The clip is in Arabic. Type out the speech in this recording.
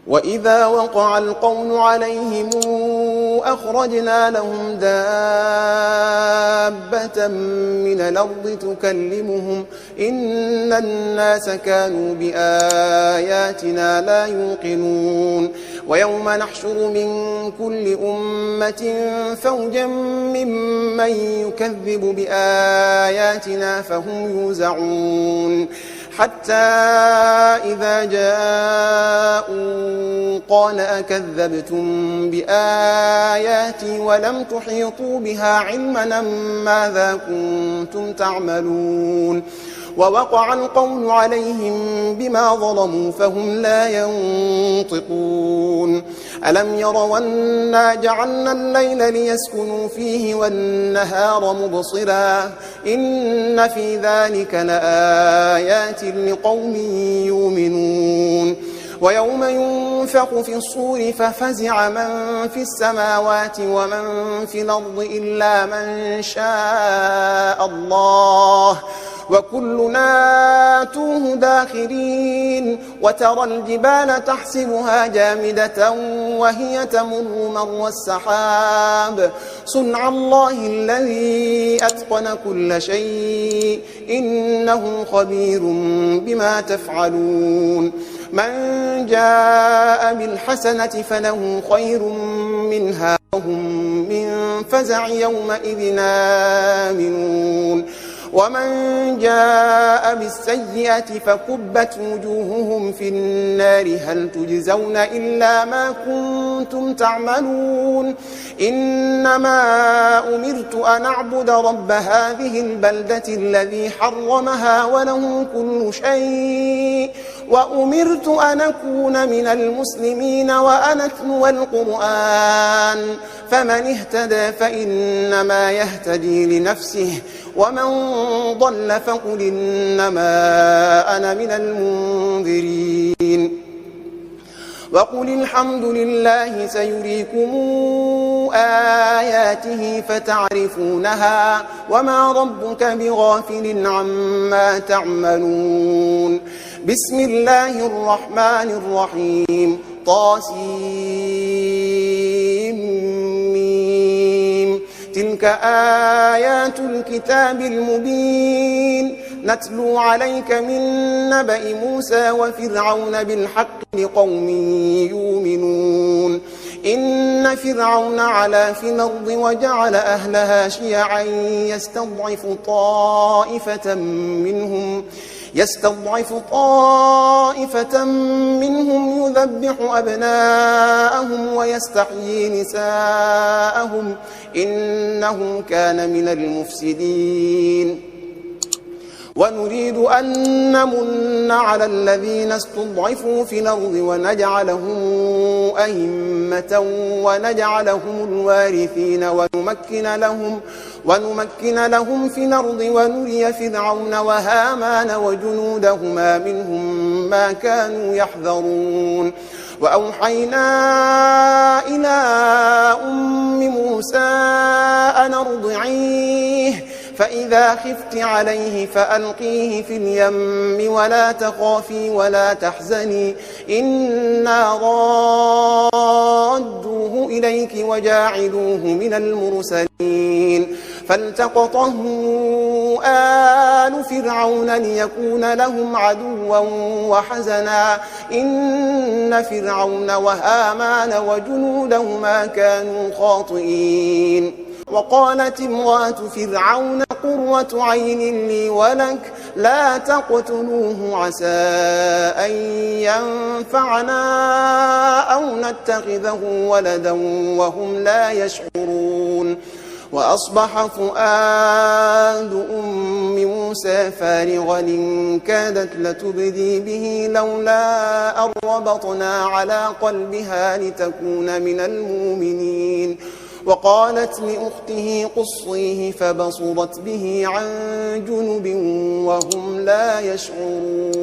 وإذا وقع القول عليهم أخرجنا لهم دابة من الأرض تكلمهم إن الناس كانوا بآياتنا لا يوقنون ويوم نحشر من كل أمة فوجا ممن يكذب بآياتنا فهم يوزعون حتى إذا جاءوا قال أكذبتم بآياتي ولم تحيطوا بها علما ماذا كنتم تعملون ووقع القول عليهم بما ظلموا فهم لا ينطقون ألم يروا أنا جعلنا الليل ليسكنوا فيه والنهار مبصرا إن في ذلك لآيات لقوم يؤمنون ويوم ينفخ في الصور ففزع من في السماوات ومن في الأرض إلا من شاء الله وكلنا آتوه داخرين وترى الجبال تحسبها جامدة وهي تمر مر السحاب صنع الله الذي أتقن كل شيء إنه خبير بما تفعلون من جاء بالحسنة فله خير منها وهم من فزع يومئذ آمنون ومن جاء بالسيئة فكبت وجوههم في النار هل تجزون إلا ما كنتم تعملون إنما أمرت أن أعبد رب هذه البلدة الذي حرمها وله كل شيء وأمرت أن أكون من المسلمين وأن أتلو القرآن فمن اهتدى فإنما يهتدي لنفسه ومن ضل فقل إنما أنا من المنذرين وقل الحمد لله سيريكم آياته فتعرفونها وما ربك بغافل عما تعملون بسم الله الرحمن الرحيم طاسيم تلك آيات الكتاب المبين نتلو عليك من نبأ موسى وفرعون بالحق لقوم يؤمنون إن فرعون علا في الأرض وجعل أهلها شيعا يستضعف طائفة منهم يذبح أبناءهم ويستحيي نساءهم إنه كان من المفسدين ونريد أن نمن على الذين استضعفوا في الأرض ونجعلهم أئمة ونجعلهم الوارثين ونمكن لهم في الأرض ونري فرعون وهامان وجنودهما منهم ما كانوا يحذرون وأوحينا إلى أم موسى أن أرضعيه فإذا خفت عليه فألقيه في اليم ولا تخافي ولا تحزني إنا رادوه إليك وجاعلوه من المرسلين فالتقطه آل فرعون ليكون لهم عدوا وحزنا إن فرعون وهامان وجنودهما كانوا خاطئين وقالت امرأة فرعون قرة عين لي ولك لا تقتلوه عسى أن ينفعنا أو نتخذه ولدا وهم لا يشعرون وأصبح فؤاد أم موسى فارغا إن كادت لتبدي به لولا أن ربطنا على قلبها لتكون من المؤمنين وقالت لأخته قصيه فبصرت به عن جنب وهم لا يشعرون